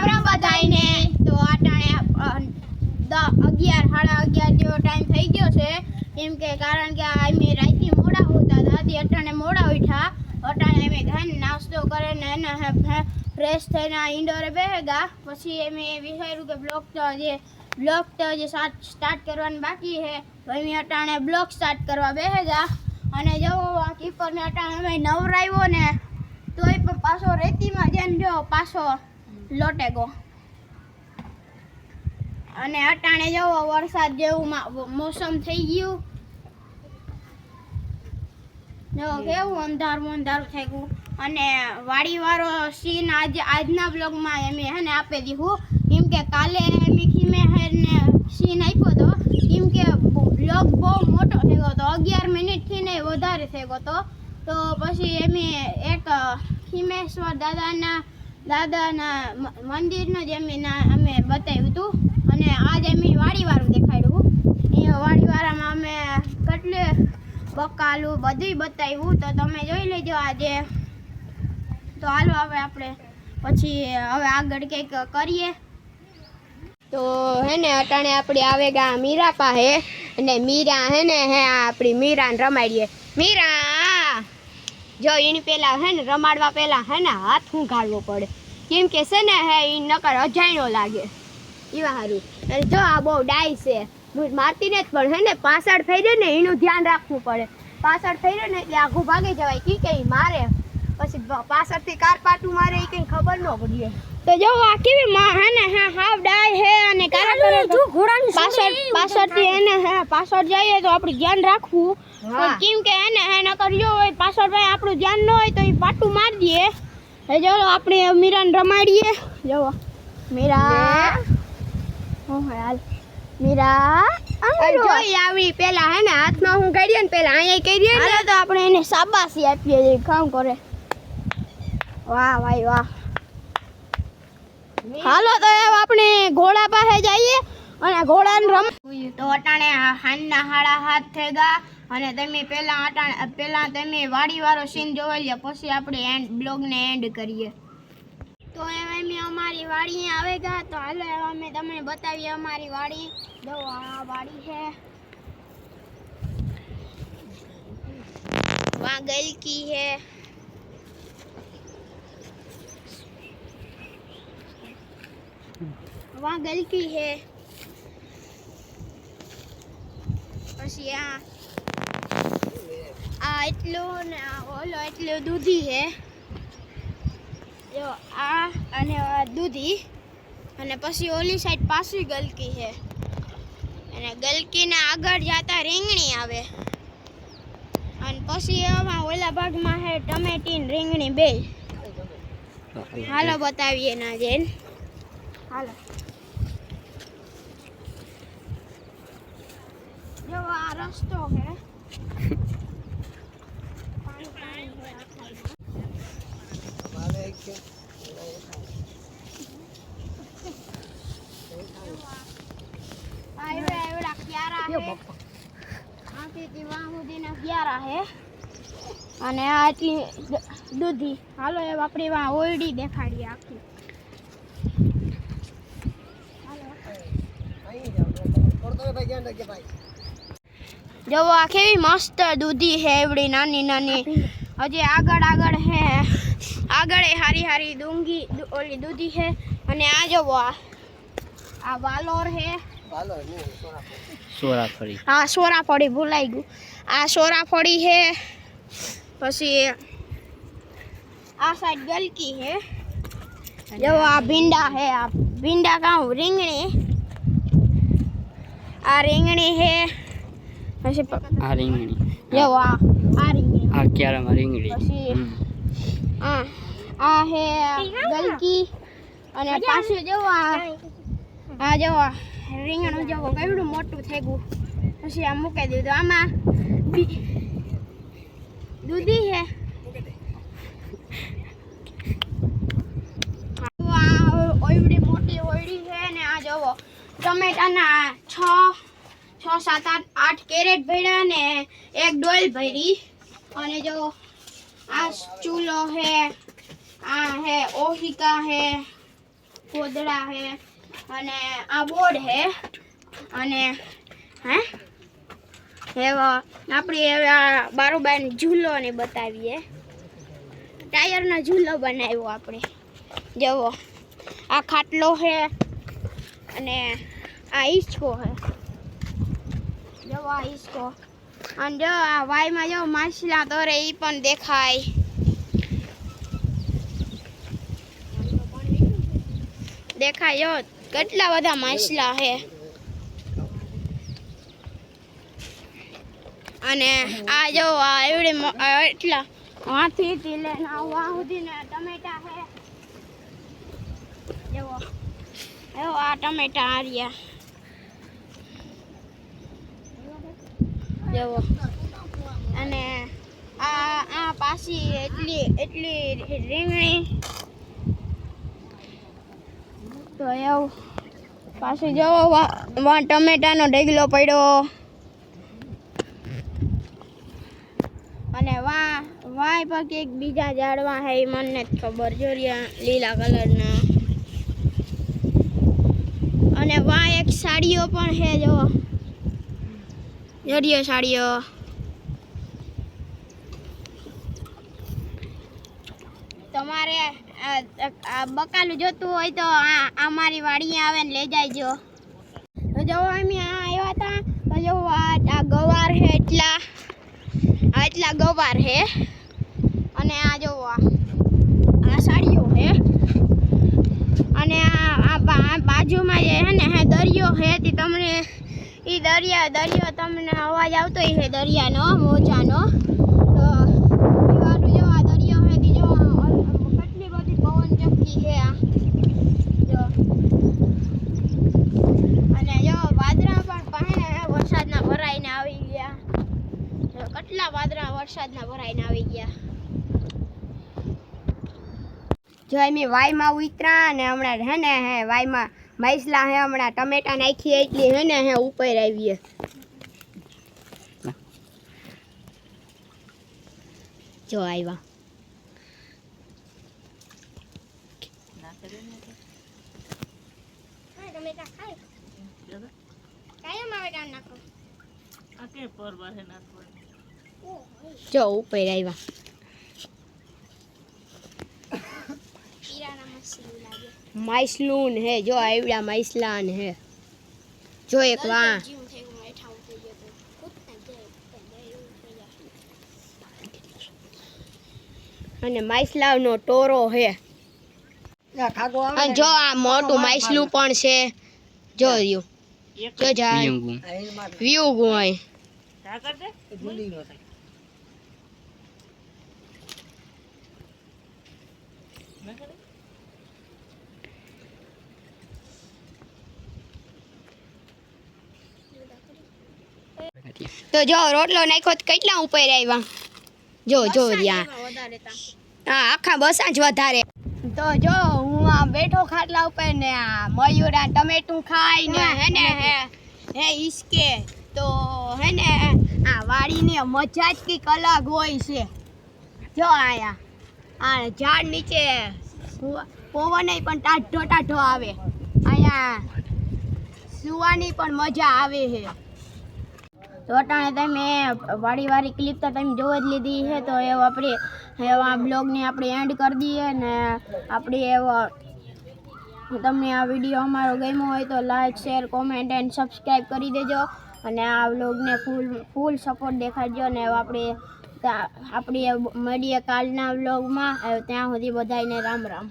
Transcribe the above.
રામ બધાઈને તો આટાણે 11 સાડા 11 જેવો ટાઈમ થઈ ગયો છે કેમ કે કારણ કે અમે રાતથી મોડા હોતા હતા અટાણે મોડા ઉઠ્યા અટાણે અમે ઘાને નાસ્તો કરીને એને ફ્રેશ થઈને ઇન્ડોરે બેસેગા પછી અમે વિચાર્યું કે બ્લોગ તો જે સ્ટાર્ટ કરવાનું બાકી છે તો અમે અટાણે બ્લોગ સ્ટાર્ટ કરવા બેસેગા અને જો આ કીપરને અટાણે અમે નવરાવ્યો ને તોય પણ પાછો રેતીમાં જઈને જો પાછો લોટેગો અને અટાણે જવો વરસાદ જેવું મોસમ થઈ ગયું જો કેવું અંધારું થઈ ગયું અને વાડીવાળો સીન આજના બ્લોગમાં અમે હે ને આપી દીધું કેમ કે કાલે અમે ખીમેને સીન આપ્યો હતો કેમ કે બ્લોગ બહુ મોટો થઈ ગયો હતો 11 મિનિટથી ને વધારે થઈ ગયો હતો તો પછી અમે એક ખીમેશ્વર દાદાના મંદિરનું જ અમે બતાવ્યું હતું અને આજ અમે વાડીવાળું દેખાડ્યું એ વાડીવાળામાં અમે કેટલે બકાલું બધું બતાવ્યું તો તમે જોઈ લેજો આજે તો હાલો હવે આપણે પછી હવે આગળ કંઈક કરીએ તો હે ને અટાણે આપણે આવેગા મીરા પાસે અને મીરા હે ને આપણી મીરાને રમાડીએ મીરા જો એની પહેલાં હે ને રમાડવા પહેલાં હે ને હાથ ઊંઘાડવો પડે કેમ કે છે ને હે એ નકર અજાણ્યો લાગે એવા સારું અને જો આ બહુ ડાય છે મારતી ને જ પણ હે ને પાછળ ફેરે ને એનું ધ્યાન રાખવું પડે પાછળ ફેરે ને એટલે આઘું ભાગી જવાય કે કંઈ મારે પછી પાછળથી કાર પાટું મારે એ કંઈ ખબર ન પડીએ તો જો આ કેવી હે ને હાવ ડાય હે અને પાછળથી એને પાછળ જઈએ તો આપણે ધ્યાન રાખવું કેમ કે એને ન કર્યો હોય પાછળ ભાઈ આપણું ધ્યાન ન હોય તો એ પાટું મારી દઈએ હે જો આપણે મીરાને રમાડીએ જો મીરા હાલ મીરા જોઈ આવી પેલા હે ને હાથમાં હું કાઢીએ ને પેલા અહીંયા કરીએ ને તો આપણે એને શાબાશી આપીએ જે કામ કરે વાહ ભાઈ વાહ હાલો તો આપણે ઘોડા પાસે જઈએ અને ઘોડાને રમ તો અટાણે હાંજના 7:30 થઈ ગયા અને તમે પહેલા તમે વાડીવાળો સીન જોઈ લો પછી આપણે બ્લોગને એન્ડ કરીએ તો અમે અમારી વાડી આવેગા તો હાલો અમે તમને બતાવીએ અમારી વાડી જો આ વાડી છે वहाँ गलकी है वहाँ गलकी है પછી આ એટલું ને ઓલો એટલું દૂધી છે જો આ અને દૂધી અને પછી ઓલી સાઈડ પાછી ગલકી છે અને ગલકીના આગળ જતા રીંગણી આવે અને પછી એમાં ઓલા ભાગમાં છે ટમેટી ને રીંગણી બે હાલો બતાવીએ ના જઈને હાલો જો આ રસ્તો છે અને આ આટલી દૂધી હાલો એ આપણે ઓરડી દેખાડીએ આખી જો આ કેવી મસ્ત દૂધી છે એવડી નાની હજી આગળ છે આગળ હારી ડુંગી ઓલી દૂધી છે અને આ જોવો આ વાલોર છે સોરાફળી હા સોરાફળી ભૂલાઈ ગયું આ સોરાફળી છે પછી આ સાઈડ ગલકી છે જો આ ભીંડા છે આ ભીંડા કાં રીંગણી આ રીંગણી છે પછી આ રીંગણી જો આ રીંગણી આ ક્યારામાં રીંગણી પછી આ છે ગલકી અને પાછું જો આ જો રીંગણું જેવું કેવડું મોટું થઈ ગયું પછી આ મૂકી દીધું આમાં દૂધી છે ઓયડી મોટી ઓયડી છે ને આ જોવો ટમેટાના 6 7 8 કેરેટ ભર્યા ને એક ડોલ ભરી અને જો આ ચૂલો છે આ है ओहिका है કોદડા હે અને આ બોર્ડ હે અને હે એવા આપણે હવે આ બારોબાર ઝૂલો ને બતાવીએ. ટાયરનો ઝૂલો બનાવ્યો આપણે. જુઓ આ ખાટલો હે અને આ હિંચકો હે. જો આ હિંચકો અને જો આ વાયમાં જો માછલા તરે એ પણ દેખાય. દેખાય કેટલા બધા માછલા હે. અને આ જો આ એવડી એટલા હાથી થી લઈને આ સુધી ને ટમેટા હે. જુઓ એવો આ ટમેટા આર્યા. જુઓ અને આ પાછી એટલી રીંગણી તો એવું પાછું જવો ટમેટાનો ઢેગલો પડ્યો અને વાય પર એક બીજા ઝાડવા હે એ મને જ ખબર. જોરિયા લીલા કલરના અને વાય એક સાડીઓ પણ હે. જો જોરિયો સાડીઓ. તમારે બકાલું જોતું હોય તો અમારી વાડીએ આવે ને લઈ જાયજો. તો જો અમે આવ્યા હતા તો જો આ ગવાર હે એટલા ગવાર હે અને આ જો આ સાડીઓ હે અને આ બાજુમાં જે હે ને દરિયો હે તે તમને એ દરિયો તમને અવાજ આવતો હે દરિયાનો મોજાનો. તો એ વાળું જો આ દરિયો હે તે જો કેટલી બધી પવન ચક્કી હે આ જો. અને જો વાદળા પણ પાહે વરસાદના ભરાઈને આવી ગયા. કેટલા વાદળા વરસાદના ભરાઈને આવી ગયા. જો અમે વાયમાં ઉતરા ને હમણાં હે ને વાયમાં માછલા હે હમણાં ટમેટા નાખી એટલી હે ને ઉપર આવીએ. જો આવ્યા ટમેટા ખાય કાયમ આવે કાન નાખો આકે પર બારે નાખો. જો ઉપર આવ્યા. માછલું હે જો આવડા માછલાન હે. જો એક વા અને માછલાનો ટોરો હે. જો આ મોટું માછલું પણ છે. જો જો જાય વ્યૂ ગોય. તો જો રોટલો નાખ્યો તો કેટલા ઉપર આવ્યા. જો ત્યાં હા આખા બસા જ વધારે. તો જો હું આ બેઠો ખાટલા ઉપર ને આ મયુરા ટમેટું ખાઈ ને હે ઈસકે તો હે ને આ વાડીની મજા જ કંઈક અલગ હોય છે. જો આયા આ ઝાડ નીચે પવન પણ ટાઢો આવે. અહીંયા સુવાની પણ મજા આવે છે. તો અટાણે તમે વાળી ક્લિપ તો તમે જોઈ જ લીધી છે. તો એવો આપણે એવા બ્લોગને આપણે એન્ડ કરી દઈએ ને આપણે એવો તમને આ વિડીયો અમારો ગમ્યો હોય તો like share comment and subscribe કરી દેજો અને આ બ્લોગને ફૂલ સપોર્ટ દેખાડજો. ને આપણે મળીએ કાલના બ્લોગમાં. ત્યાં સુધી બધાને રામ રામ.